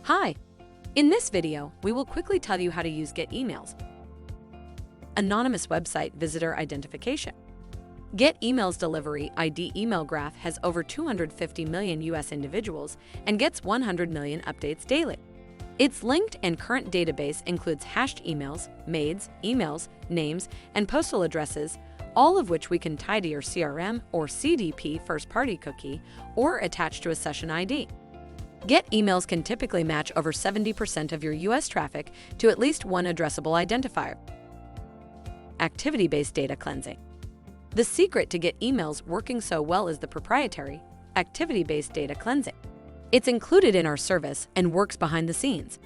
Hi! In this video, we will quickly tell you how to use Get Emails. Anonymous website visitor identification. Get Emails Delivery ID email graph has over 250 million US individuals and gets 100 million updates daily. Its linked and current database includes hashed emails, maids, emails, names, and postal addresses, all of which we can tie to your CRM or CDP first-party cookie or attach to a session ID. Get Emails can typically match over 70% of your US traffic to at least one addressable identifier. Activity-based data cleansing. The secret to Get Emails working so well is the proprietary, activity-based data cleansing. It's included in our service and works behind the scenes.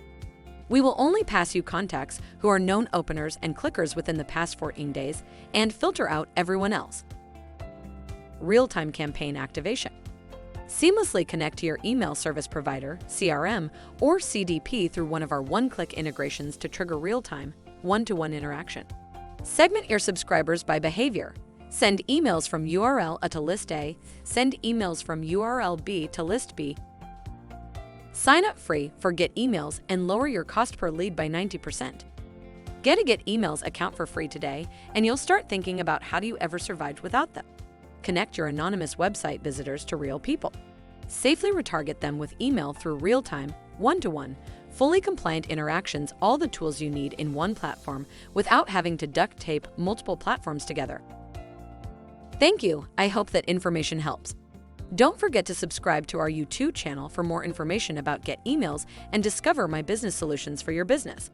We will only pass you contacts who are known openers and clickers within the past 14 days and filter out everyone else. Real-time campaign activation. Seamlessly connect to your email service provider, CRM, or CDP through one of our one-click integrations to trigger real-time, one-to-one interaction. Segment your subscribers by behavior. Send emails from URL A to list A, send emails from URL B to list B. Sign up free for Get Emails and lower your cost per lead by 90%. Get a Get Emails account for free today, and you'll start thinking about how do you ever survived without them. Connect your anonymous website visitors to real people. Safely retarget them with email through real-time, one-to-one, fully compliant interactions, all the tools you need in one platform without having to duct tape multiple platforms together. Thank you. I hope that information helps. Don't forget to subscribe to our YouTube channel for more information about Get Emails and discover my business solutions for your business.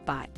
Bye.